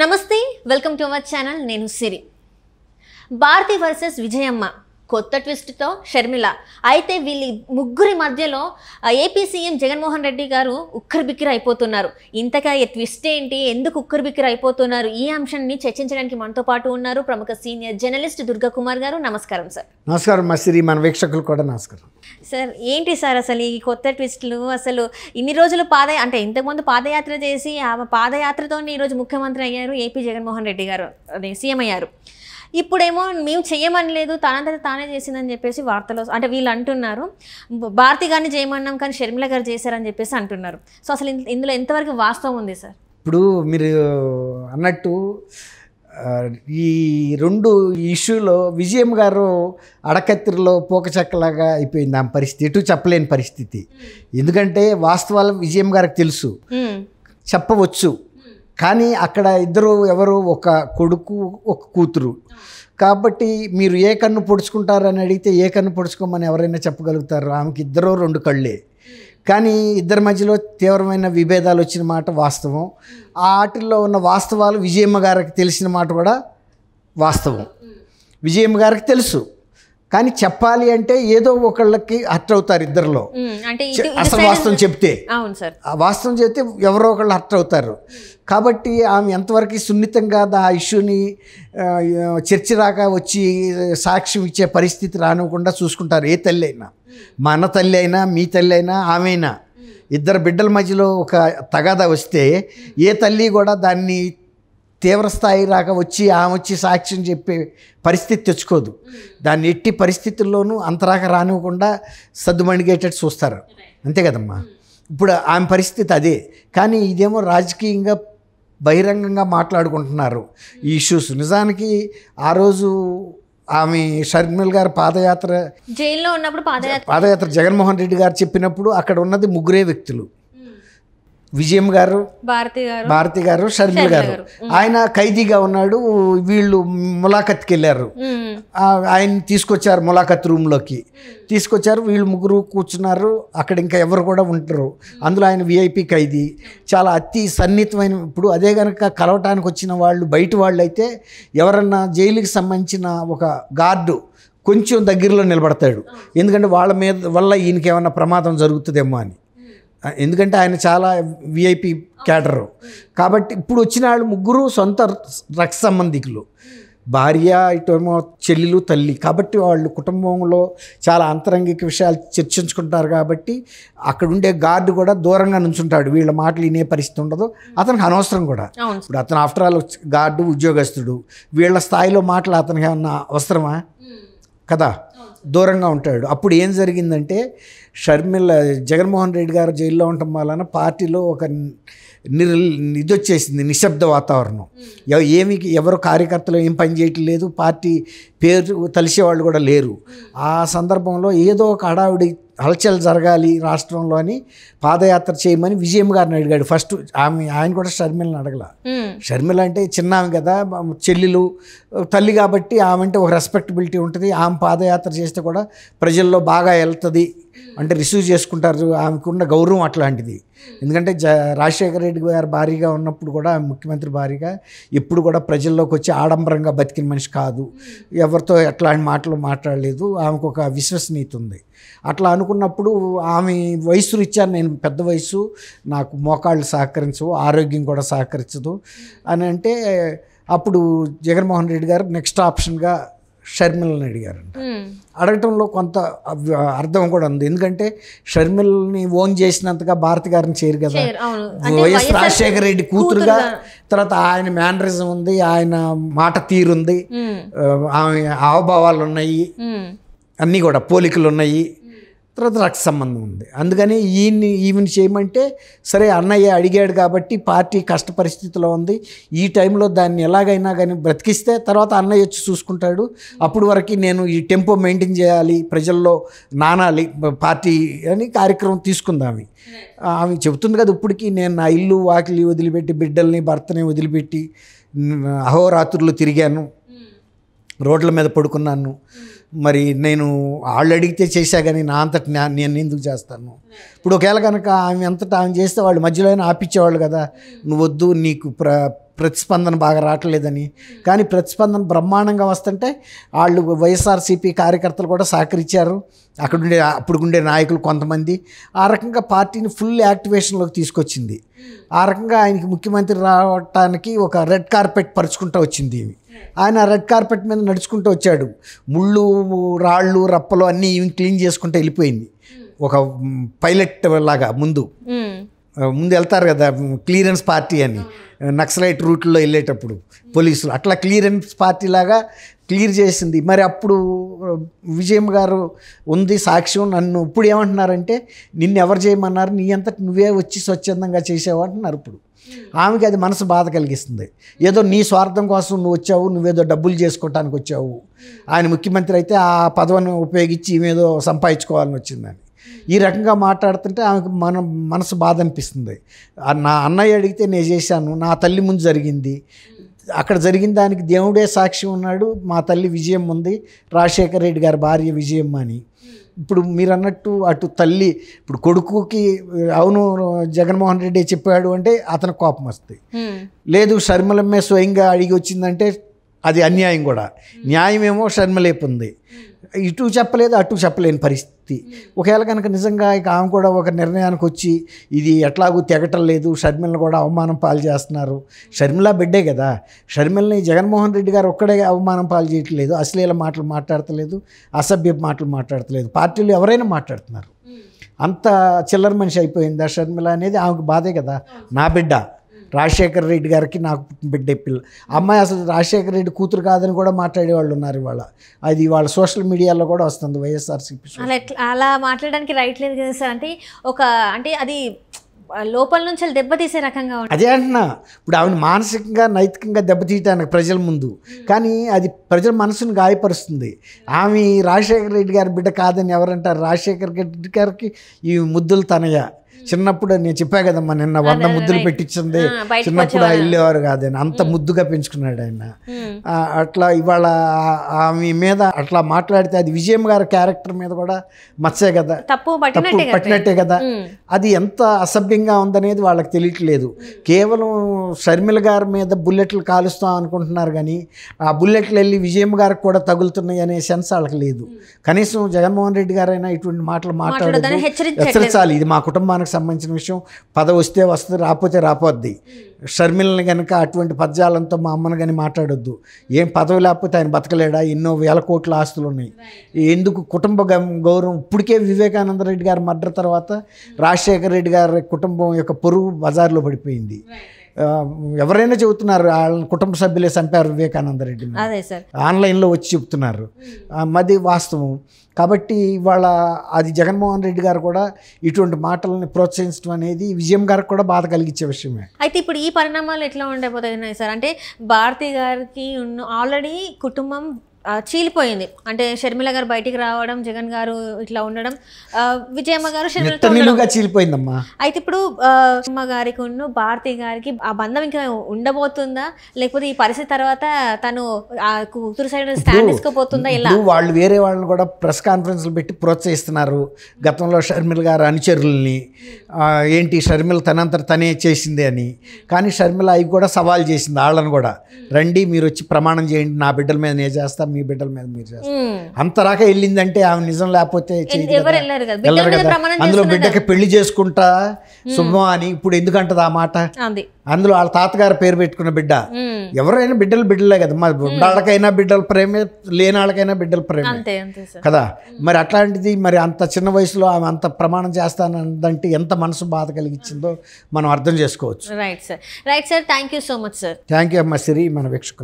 నమస్తే, welcome to our channel. నేను సిరి. Bharati versus Vijayamma కొత్త ట్విస్ట్తో షర్మిల. అయితే వీళ్ళ ముగ్గురి మధ్యలో ఏపీ సీఎం జగన్మోహన్ రెడ్డి గారు ఉక్కరిబిక్కిరి అయిపోతున్నారు. ఇంతగా ట్విస్ట్ ఏంటి, ఎందుకు ఉక్కరిబిక్కిరి అయిపోతున్నారు, ఈ అంశాన్ని చర్చించడానికి మనతో పాటు ఉన్నారు ప్రముఖ సీనియర్ జర్నలిస్ట్ దుర్గా కుమార్ గారు. నమస్కారం సార్. నమస్కారం మా సిరి, మన వీక్షకులు కూడా నమస్కారం. సార్, ఏంటి సార్ అసలు ఈ కొత్త ట్విస్టులు? అసలు ఇన్ని రోజులు ఇంతకుముందు పాదయాత్ర చేసి ఆ పాదయాత్రతో ఈరోజు ముఖ్యమంత్రి అయ్యారు ఏపీ జగన్మోహన్ రెడ్డి గారు, అదే సీఎం అయ్యారు. ఇప్పుడేమో మేము చేయమని లేదు, తనంతట తానే చేసిందని చెప్పేసి వార్తలు వీళ్ళు అంటున్నారు. భారతి గారిని చేయమన్నాం కానీ షర్మిల గారు చేశారని చెప్పేసి అంటున్నారు. సో అసలు ఇందులో ఎంతవరకు వాస్తవం ఉంది సార్? ఇప్పుడు మీరు అన్నట్టు ఈ రెండు ఇష్యూలో విజయం గారు అడకత్తిరిలో పోకచెక్కలాగా అయిపోయింది. ఆ పరిస్థితి ఎటు చెప్పలేని పరిస్థితి. ఎందుకంటే వాస్తవాలు విజయం గారికి తెలుసు, చెప్పవచ్చు. కానీ అక్కడ ఇద్దరు ఎవరు, ఒక కొడుకు ఒక కూతురు. కాబట్టి మీరు ఏ కన్ను పొడుచుకుంటారని అడిగితే ఏ కన్ను పొడుచుకోమని ఎవరైనా చెప్పగలుగుతారు? ఆమెకి ఇద్దరు రెండు కళ్ళే. కానీ ఇద్దరి మధ్యలో తీవ్రమైన విభేదాలు వచ్చిన మాట వాస్తవం. ఆ ఆటల్లో ఉన్న వాస్తవాలు విజయమ్మ గారికి తెలిసిన మాట కూడా వాస్తవం. విజయమ్మ గారికి తెలుసు, కానీ చెప్పాలి అంటే ఏదో ఒకళ్ళకి హర్ట్ అవుతారు ఇద్దరిలో. అసలు వాస్తవం చెప్తే, ఆ వాస్తవం చెప్తే ఎవరో ఒకళ్ళు హర్ట్ అవుతారు. కాబట్టి ఆమె ఎంతవరకు సున్నితంగా ఆ ఇష్యూని చర్చ రాగా వచ్చి సాక్ష్యం ఇచ్చే పరిస్థితి రానివ్వకుండా చూసుకుంటారు. ఏ తల్లి అయినా, మా అన్న తల్లి అయినా, మీ తల్లి అయినా, ఆమె అయినా, ఇద్దరు బిడ్డల మధ్యలో ఒక తగాదా వస్తే ఏ తల్లి కూడా దాన్ని తీవ్ర స్థాయి రాక వచ్చి ఆమె వచ్చి సాక్ష్యం చెప్పే పరిస్థితి తెచ్చుకోదు. దాన్ని ఎట్టి పరిస్థితుల్లోనూ అంతరాక రానివ్వకుండా సద్దుమణిగేటట్టు చూస్తారు. అంతే కదమ్మా. ఇప్పుడు ఆమె పరిస్థితి అదే. కానీ ఇదేమో రాజకీయంగా బహిరంగంగా మాట్లాడుకుంటున్నారు ఈ ఇష్యూస్. నిజానికి ఆ రోజు ఆమె షర్మిల గారు జైల్లో ఉన్నప్పుడు పాదయాత్ర జగన్మోహన్ రెడ్డి గారు చెప్పినప్పుడు అక్కడ ఉన్నది ముగ్గురే వ్యక్తులు: విజయం గారు, భారతి గారు, షర్మిల గారు. ఆయన ఖైదీగా ఉన్నాడు. వీళ్ళు ములాఖత్కి వెళ్ళారు. ఆయన తీసుకొచ్చారు, ములాఖత్ రూమ్లోకి తీసుకొచ్చారు. వీళ్ళు ముగ్గురు కూర్చున్నారు. అక్కడ ఇంకా ఎవరు కూడా ఉంటారు. అందులో ఆయన విఐపి ఖైదీ, చాలా అతి సన్నిహితమైన. ఇప్పుడు అదే కనుక కలవటానికి వచ్చిన వాళ్ళు బయట వాళ్ళు అయితే ఎవరన్నా జైలుకి సంబంధించిన ఒక గార్డు కొంచెం దగ్గరలో నిలబడతాడు. ఎందుకంటే వాళ్ళ వల్ల ఈయనకి ఏమన్నా ప్రమాదం జరుగుతుందేమో అని. ఎందుకంటే ఆయన చాలా విఐపి క్యాడరు. కాబట్టి ఇప్పుడు వచ్చిన వాళ్ళు ముగ్గురు సొంత రక్త సంబంధికులు, భార్య, ఇటేమో చెల్లెలు, తల్లి. కాబట్టి వాళ్ళు కుటుంబంలో చాలా అంతరంగిక విషయాలు చర్చించుకుంటారు. కాబట్టి అక్కడ ఉండే గార్డు కూడా దూరంగా నుంచుంటాడు. వీళ్ళ మాటలు వినే పరిస్థితి ఉండదు. అతనికి అనవసరం కూడా. ఇప్పుడు అతను ఆఫ్టర్ ఆల్ గార్డు, ఉద్యోగస్తుడు. వీళ్ళ స్థాయిలో మాటలు అతనికి ఏమన్నా అవసరమా కదా? దూరంగా ఉంటాడు. అప్పుడు ఏం జరిగిందంటే, షర్మిల జగన్మోహన్ రెడ్డి గారు జైల్లో ఉండటం వలన పార్టీలో ఒక ఇది వచ్చేసింది, నిశ్శబ్ద వాతావరణం. ఎవరు కార్యకర్తలు ఏం పని చేయట్లేదు, పార్టీ పేరు తలిసేవాళ్ళు కూడా లేరు. ఆ సందర్భంలో ఏదో ఒక హడావిడి హల్చల్ జరగాలి రాష్ట్రంలో అని పాదయాత్ర చేయమని విజయమ్మ గారిని అడిగాడు ఫస్ట్. ఆయన కూడా షర్మిలను అడగల. షర్మిల అంటే చిన్న ఆమె కదా, చెల్లెలు, తల్లి. కాబట్టి ఆమె అంటే ఒక రెస్పెక్టబిలిటీ ఉంటుంది. ఆమె పాదయాత్ర చేస్తే కూడా ప్రజల్లో బాగా వెళ్తుంది, అంటే రిసీవ్ చేసుకుంటారు. ఆమెకున్న గౌరవం అట్లాంటిది. ఎందుకంటే రాజశేఖర రెడ్డి గారు భారీగా ఉన్నప్పుడు కూడా, ముఖ్యమంత్రి భారీగా ఎప్పుడు కూడా ప్రజల్లోకి వచ్చి ఆడంబరంగా బతికిన మనిషి కాదు. ఎవరితో ఎట్లాంటి మాటలు మాట్లాడలేదు. ఆమెకు ఒక విశ్వసనీయత ఉంది. అట్లా అనుకున్నప్పుడు ఆమె వయసు రీత్యా, నేను పెద్ద వయసు, నాకు మోకాళ్ళు సహకరించవు, ఆరోగ్యం కూడా సహకరించదు అని అంటే, అప్పుడు జగన్మోహన్ రెడ్డి గారు నెక్స్ట్ ఆప్షన్గా షర్మిలని అడిగారంట. అడగటంలో కొంత అర్థం కూడా ఉంది. ఎందుకంటే షర్మిలని ఓన్ చేసినంతగా భారతి గారిని చేయరు కదా. వైఎస్ రాజశేఖర రెడ్డి కూతురుగా, తర్వాత ఆయన మేనరిజం ఉంది, ఆయన మాట తీరుంది, ఆమె హావభావాలు ఉన్నాయి, అన్నీ కూడా పోలికలు ఉన్నాయి, తర్వాత రక్త సంబంధం ఉంది. అందుకని ఈమెను చేయమంటే సరే, అన్నయ్య అడిగాడు కాబట్టి పార్టీ కష్ట పరిస్థితిలో ఉంది, ఈ టైంలో దాన్ని ఎలాగైనా కానీ బ్రతికిస్తే తర్వాత అన్నయ్య వచ్చి చూసుకుంటాడు. అప్పుడు వరకు నేను ఈ టెంపో మెయింటైన్ చేయాలి, ప్రజల్లో నానాలి పార్టీ అని కార్యక్రమం తీసుకుందామి. ఆమె చెబుతుంది కదా, ఇప్పటికీ నేను నా ఇల్లు వాకిలి వదిలిపెట్టి, బిడ్డల్ని భర్తని వదిలిపెట్టి అహోరాత్రులు తిరిగాను రోడ్ల మీద పడుకున్నాను, మరి నేను వాళ్ళు అడిగితే చేశా కానీ నా అంతటి నేను ఎందుకు చేస్తాను? ఇప్పుడు ఒకవేళ కనుక ఆమె అంతటా ఆమె చేస్తే వాళ్ళు మధ్యలో ఆపించేవాళ్ళు కదా, నువ్వు వద్దు, నీకు ప్రతిస్పందన బాగా రావట్లేదని. కానీ ప్రతిస్పందన బ్రహ్మాండంగా వస్తుంటే వాళ్ళు వైఎస్ఆర్సీపీ కార్యకర్తలు కూడా సహకరించారు, అప్పుడుండే నాయకులు కొంతమంది. ఆ రకంగా పార్టీని ఫుల్ యాక్టివేషన్లోకి తీసుకొచ్చింది. ఆ రకంగా ఆయనకి ముఖ్యమంత్రి రావటానికి ఒక రెడ్ కార్పెట్ పరుచుకుంటూ వచ్చింది. ఆయన రెడ్ కార్పెట్ మీద నడుచుకుంటూ వచ్చాడు. ముళ్ళు, రాళ్ళు, రప్పలు అన్నీ క్లీన్ చేసుకుంటూ వెళ్ళిపోయింది. ఒక పైలట్ లాగా ముందు వెళ్తారు కదా క్లియరెన్స్ పార్టీ అని, నక్సలైట్ రూట్లో వెళ్ళేటప్పుడు పోలీసులు, అట్లా క్లియరెన్స్ పార్టీ లాగా క్లియర్ చేసింది. మరి అప్పుడు విజయమ్మ గారు ఉంది సాక్ష్యం. నన్ను ఇప్పుడు ఏమంటున్నారంటే, నిన్ను ఎవరు చేయమన్నారు, నీ అంతటి నువ్వే వచ్చి స్వచ్ఛందంగా చేసావు అంటున్నారు. ఇప్పుడు ఆమెకి అది మనసు బాధ కలిగిస్తుంది. ఏదో నీ స్వార్థం కోసం నువ్వు వచ్చావు, నువ్వేదో డబ్బులు చేసుకోవటానికి వచ్చావు. ఆయన ముఖ్యమంత్రి అయితే ఆ పదవిని ఉపయోగించి ఈమెదో సంపాదించుకోవాలని వచ్చిందని ఈ రకంగా మాట్లాడుతుంటే ఆమెకు మనసు బాధ అనిపిస్తుంది. నా అన్నయ్య అడిగితే నేను చేశాను, నా తల్లి ముందు జరిగింది, అక్కడ జరిగిన దానికి దేవుడే సాక్షి ఉన్నాడు, మా తల్లి విజయం ఉంది, రాజశేఖర రెడ్డి గారి భార్య విజయమ్మ అని. ఇప్పుడు మీరు అన్నట్టు అటు తల్లి, ఇప్పుడు కొడుకుకి అవును జగన్మోహన్ రెడ్డి చెప్పాడు అంటే అతనికి కోపం వస్తుంది. లేదు షర్మిలమ్మే స్వయంగా అడిగి వచ్చిందంటే అది అన్యాయం కూడా. న్యాయమేమో షర్మిలేపు ఉంది, ఇటు చెప్పలేదు అటు చెప్పలేని పరిస్థితి. ఒకవేళ కనుక నిజంగా ఇక ఆమె కూడా ఒక నిర్ణయానికి వచ్చి ఇది ఎట్లాగూ తెగటం లేదు, షర్మిలను కూడా అవమానం పాలు చేస్తున్నారు, షర్మిల బిడ్డే కదా, షర్మిలని జగన్మోహన్ రెడ్డి గారు ఒక్కడే అవమానం పాలు చేయట్లేదు, అశ్లీల మాటలు మాట్లాడతలేదు, అసభ్య మాటలు మాట్లాడతలేదు, పార్టీలు ఎవరైనా మాట్లాడుతున్నారు. అంత చిల్లర మనిషి అయిపోయింది ఆ షర్మిల అనేది ఆమెకు బాధే కదా. నా బిడ్డ రాజశేఖర రెడ్డి గారికి నాకు బిడ్డ పిల్ల, అమ్మాయి అసలు రాజశేఖర రెడ్డి కూతురు కాదని కూడా మాట్లాడేవాళ్ళు ఉన్నారు ఇవాళ. అది వాళ్ళ సోషల్ మీడియాలో కూడా వస్తుంది వైఎస్ఆర్సీపీ. అలా మాట్లాడడానికి రైట్ లేదు కదా సార్. అంటే అది లోపల నుంచి దెబ్బతీసే రకంగా ఉంటుంది. అదే అంటున్నా, ఇప్పుడు ఆవిడ మానసికంగా నైతికంగా దెబ్బతీయటానికి ప్రజల ముందు, కానీ అది ప్రజల మనసును గాయపరుస్తుంది. ఆమె రాజశేఖర రెడ్డి గారి బిడ్డ కాదని ఎవరంటారు? రాజశేఖర రెడ్డి గారికి ఈ ముద్దులు తనయ. చిన్నప్పుడు నేను చెప్పా కదమ్మా, నిన్న 100 ముద్దులు పెట్టించింది, చిన్నప్పుడు వెళ్ళేవారు కాదని, అంత ముద్దుగా పెంచుకున్నాడు ఆయన. అట్లా ఇవాళ ఆమె మీద అట్లా మాట్లాడితే అది విజయమ్మ గారి క్యారెక్టర్ మీద కూడా మచ్చే కదా, తప్పు పట్టినట్టే కదా. అది ఎంత అసభ్యంగా ఉందనేది వాళ్ళకి తెలియట్లేదు. కేవలం షర్మిల గారి మీద బుల్లెట్లు కాలుస్తాం అనుకుంటున్నారు, కానీ ఆ బుల్లెట్లు వెళ్ళి విజయమ్మ గారికి కూడా తగులుతున్నాయి అనే సెన్స్ వాళ్ళకి లేదు. కనీసం జగన్మోహన్ రెడ్డి గారైనా ఇటువంటి మాటలు మాట్లాడదు, హెచ్చరించాలి. ఇది మా కుటుంబానికి సంబంధించిన విషయం, పదవి వస్తే వస్తుంది, రాకపోతే రాపోద్ది. షర్మిలని కనుక అటువంటి పద్యాలంతో మా అమ్మను కానీ మాట్లాడొద్దు. ఏం పదవి లేకపోతే ఆయన బతకలేడా? ఎన్నో వేల కోట్ల ఆస్తులు ఉన్నాయి. ఎందుకు కుటుంబ గౌరవం? ఇప్పటికే వివేకానంద రెడ్డి గారి మర్డర్ తర్వాత రాజశేఖర రెడ్డి గారి కుటుంబం యొక్క పొరుగు బజార్లో పడిపోయింది. ఎవరైనా చెబుతున్నారు వాళ్ళ కుటుంబ సభ్యులే చంపారు వివేకానంద రెడ్డి, ఆన్లైన్లో వచ్చి చెప్తున్నారు. అది వాస్తవం. కాబట్టి ఇవాళ అది జగన్మోహన్ రెడ్డి గారు కూడా ఇటువంటి మాటలని ప్రోత్సహించడం అనేది విజయం గారికి కూడా బాధ కలిగించే విషయమే. అయితే ఇప్పుడు ఈ పరిణామాలు ఎట్లా ఉండబోతున్నాయి సార్? అంటే భారతి గారికి ఆల్రెడీ కుటుంబం చీలిపోయింది. అంటే షర్మిల గారు బయటికి రావడం, జగన్ గారు ఇట్లా ఉండడం, విజయమ్మ గారు షర్మిలగా చీలిపోయిందమ్మా. అయితే ఇప్పుడు అమ్మ గారికి ఉన్న భారతి గారికి ఆ బంధం ఇంకా ఉండబోతుందా, లేకపోతే ఈ పరిస్థితి తర్వాత తను ఆ కూతురు సైడ్ స్టాండ్ తీసుకోబోతుందా? ఇలా వాళ్ళు వేరే వాళ్ళని కూడా ప్రెస్ కాన్ఫరెన్స్లు పెట్టి ప్రోత్సహిస్తున్నారు. గతంలో షర్మిల గారు అనుచరుల్ని ఏంటి షర్మిల తనంతట తనే చేసింది అని, కానీ షర్మిల అవి కూడా సవాల్ చేసింది వాళ్ళని కూడా. రండి మీరు వచ్చి ప్రమాణం చేయండి, నా బిడ్డల మీద నేను చేస్తా, మీ బిడ్డల మీద మీరు చేస్తారు. అంతరాక వెళ్ళిందంటే ఆమె నిజం లేకపోతే వెళ్ళరు కదా. అందులో బిడ్డకి పెళ్లి చేసుకుంటా శుభం అని ఇప్పుడు ఎందుకంటది ఆ మాట? అందులో వాళ్ళ తాతగారు పేరు పెట్టుకున్న బిడ్డ. ఎవరైనా బిడ్డలే కదా, మరి వాళ్ళకైనా బిడ్డల ప్రేమే, లేని వాళ్ళకైనా బిడ్డల ప్రేమే కదా. మరి అట్లాంటిది మరి అంత చిన్న వయసులో ఆమె అంత ప్రమాణం చేస్తానంటే ఎంత మనసు బాధ కలిగించిందో మనం అర్థం చేసుకోవచ్చు. Right sir, thank you so much sir. Thank you అమ్మ సిరి, మన వీక్షకులు.